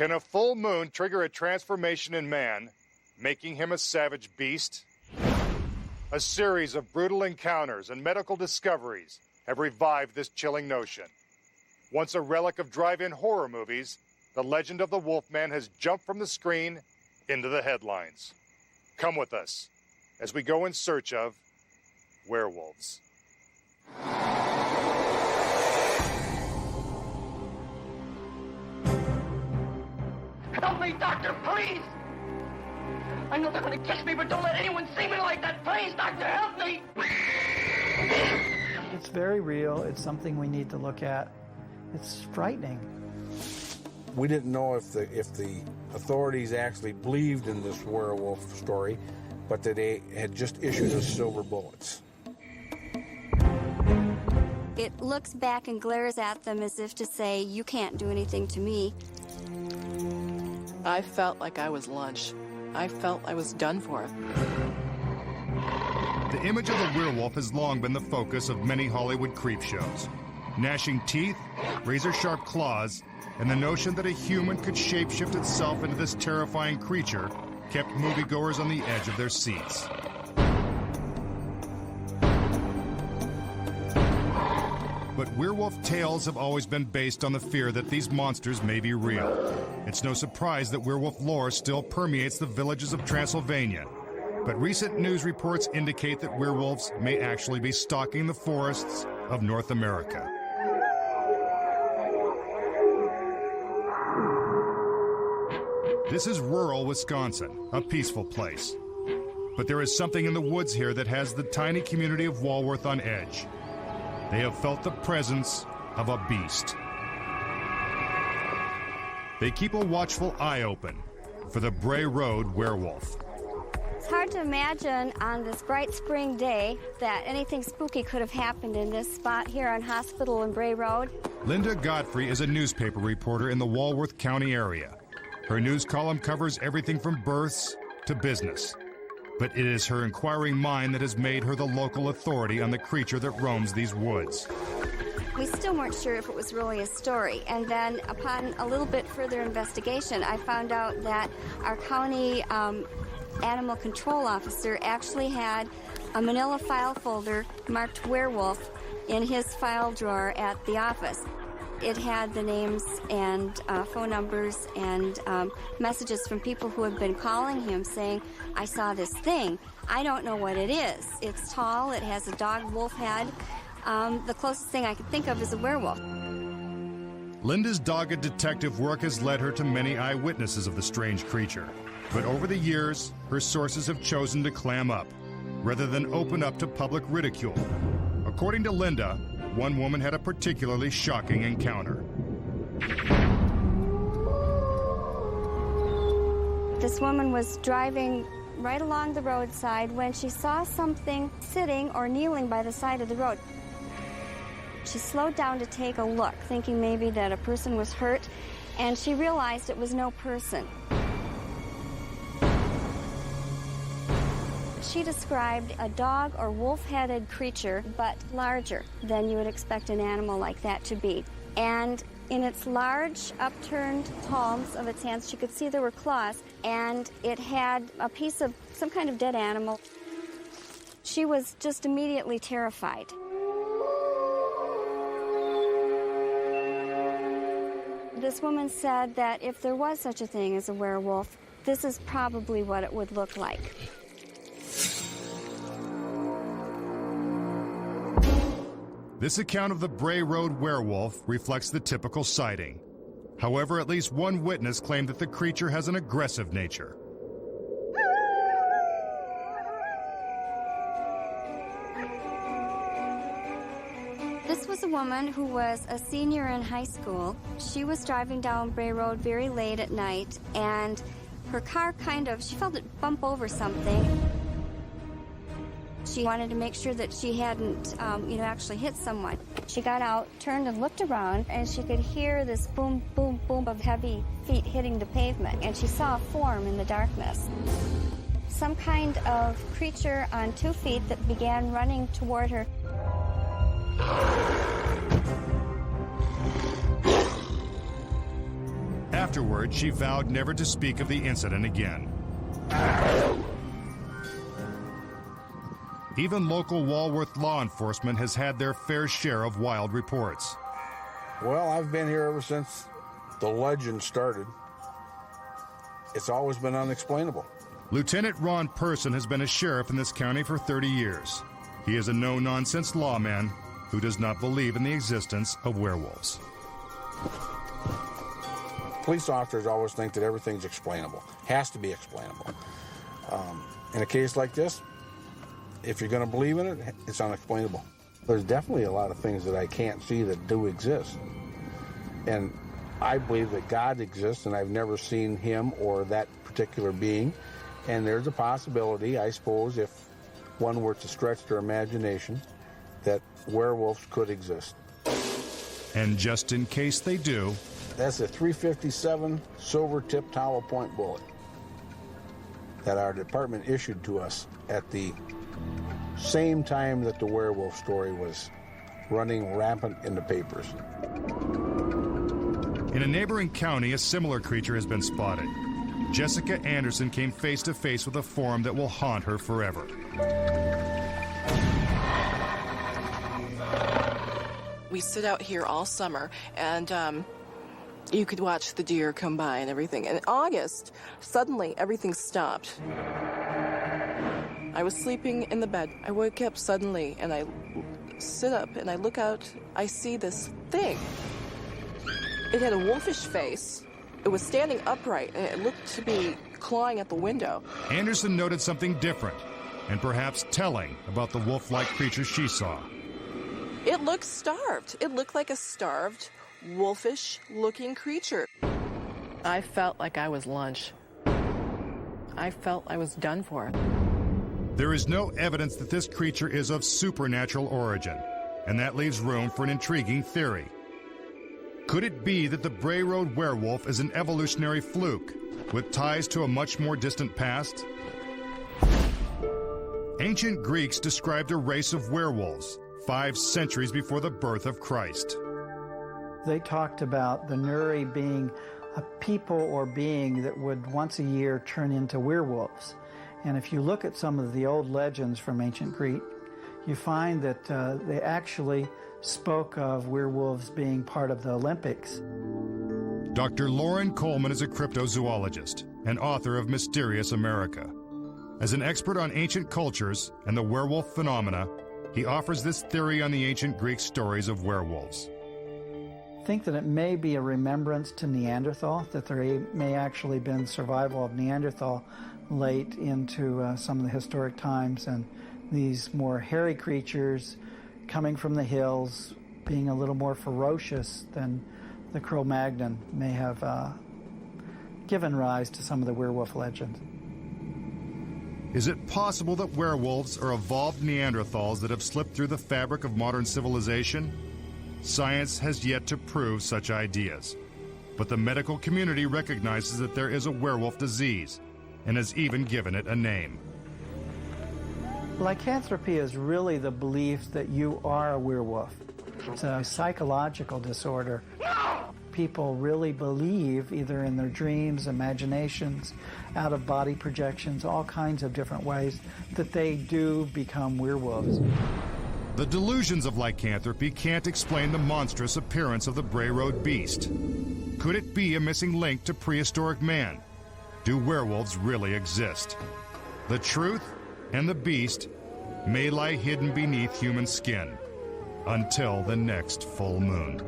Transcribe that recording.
Can a full moon trigger a transformation in man, making him a savage beast? A series of brutal encounters and medical discoveries have revived this chilling notion. Once a relic of drive-in horror movies, the legend of the Wolfman has jumped from the screen into the headlines. Come with us as we go in search of werewolves. Help me, doctor, please! I know they're gonna kiss me, but don't let anyone see me like that. Please, doctor, help me! It's very real. It's something we need to look at. It's frightening. We didn't know if the authorities actually believed in this werewolf story, but that they had just issued us silver bullets. It looks back and glares at them as if to say, you can't do anything to me. I felt like I was lunch. I felt I was done for. The image of the werewolf has long been the focus of many Hollywood creep shows. Gnashing teeth, razor-sharp claws, and the notion that a human could shapeshift itself into this terrifying creature kept moviegoers on the edge of their seats. But werewolf tales have always been based on the fear that these monsters may be real. It's no surprise that werewolf lore still permeates the villages of Transylvania. But recent news reports indicate that werewolves may actually be stalking the forests of North America. This is rural Wisconsin, a peaceful place. But there is something in the woods here that has the tiny community of Walworth on edge. They have felt the presence of a beast. They keep a watchful eye open for the Bray Road werewolf. It's hard to imagine on this bright spring day that anything spooky could have happened in this spot here on Hospital and Bray Road. Linda Godfrey is a newspaper reporter in the Walworth County area. Her news column covers everything from births to business. But it is her inquiring mind that has made her the local authority on the creature that roams these woods. We still weren't sure if it was really a story, and then upon a little bit further investigation, I found out that our county animal control officer actually had a manila file folder marked werewolf in his file drawer at the office. It had the names and phone numbers and messages from people who had been calling him saying, I saw this thing. I don't know what it is. It's tall. It has a dog wolf head. The closest thing I could think of is a werewolf. Linda's dogged detective work has led her to many eyewitnesses of the strange creature. But over the years, her sources have chosen to clam up, rather than open up to public ridicule. According to Linda, one woman had a particularly shocking encounter. This woman was driving right along the roadside when she saw something sitting or kneeling by the side of the road. She slowed down to take a look, thinking maybe that a person was hurt, and she realized it was no person. She described a dog or wolf-headed creature, but larger than you would expect an animal like that to be. And in its large, upturned palms of its hands, she could see there were claws, and it had a piece of some kind of dead animal. She was just immediately terrified. This woman said that if there was such a thing as a werewolf, this is probably what it would look like. This account of the Bray Road werewolf reflects the typical sighting. However, at least one witness claimed that the creature has an aggressive nature. This was a woman who was a senior in high school. She was driving down Bray Road very late at night, and her car she felt it bump over something. She wanted to make sure that she hadn't, actually hit someone. She got out, turned and looked around, and she could hear this boom, boom, boom of heavy feet hitting the pavement, and she saw a form in the darkness. Some kind of creature on 2 feet that began running toward her. Afterward, she vowed never to speak of the incident again. Even local Walworth law enforcement has had their fair share of wild reports. Well, I've been here ever since the legend started. It's always been unexplainable. Lieutenant Ron Person has been a sheriff in this county for 30 years. He is a no-nonsense lawman who does not believe in the existence of werewolves. Police officers always think that everything's explainable, has to be explainable. In a case like this, if you're going to believe in it, it's unexplainable. There's definitely a lot of things that I can't see that do exist. And I believe that God exists, and I've never seen him or that particular being. And there's a possibility, I suppose, if one were to stretch their imagination, that werewolves could exist. And just in case they do... That's a .357 silver-tipped hollow point bullet that our department issued to us at the same time that the werewolf story was running rampant in the papers. In a neighboring county, a similar creature has been spotted. Jessica Anderson came face to face with a form that will haunt her forever. We sit out here all summer, and you could watch the deer come by and everything. And in August, suddenly everything stopped. I was sleeping in the bed. I wake up suddenly, and I sit up, and I look out. I see this thing. It had a wolfish face. It was standing upright, and it looked to be clawing at the window. Anderson noted something different, and perhaps telling about the wolf-like creature she saw. It looked starved. It looked like a starved, wolfish-looking creature. I felt like I was lunch. I felt I was done for. There is no evidence that this creature is of supernatural origin, and that leaves room for an intriguing theory. Could it be that the Bray Road werewolf is an evolutionary fluke, with ties to a much more distant past? Ancient Greeks described a race of werewolves 5 centuries before the birth of Christ. They talked about the Nuri being a people or being that would once a year turn into werewolves. And if you look at some of the old legends from ancient Greek, you find that they actually spoke of werewolves being part of the Olympics. Dr. Lauren Coleman is a cryptozoologist and author of Mysterious America. As an expert on ancient cultures and the werewolf phenomena, he offers this theory on the ancient Greek stories of werewolves. I think that it may be a remembrance to Neanderthal, that there may actually been survival of Neanderthal late into some of the historic times, and these more hairy creatures coming from the hills, being a little more ferocious than the Cro-Magnon, may have given rise to some of the werewolf legends. Is it possible that werewolves are evolved Neanderthals that have slipped through the fabric of modern civilization? Science has yet to prove such ideas, but the medical community recognizes that there is a werewolf disease and has even given it a name. Lycanthropy is really the belief that you are a werewolf. It's a psychological disorder. People really believe, either in their dreams, imaginations, out-of-body projections, all kinds of different ways, that they do become werewolves. The delusions of lycanthropy can't explain the monstrous appearance of the Bray Road beast. Could it be a missing link to prehistoric man? Do werewolves really exist? The truth and the beast may lie hidden beneath human skin until the next full moon.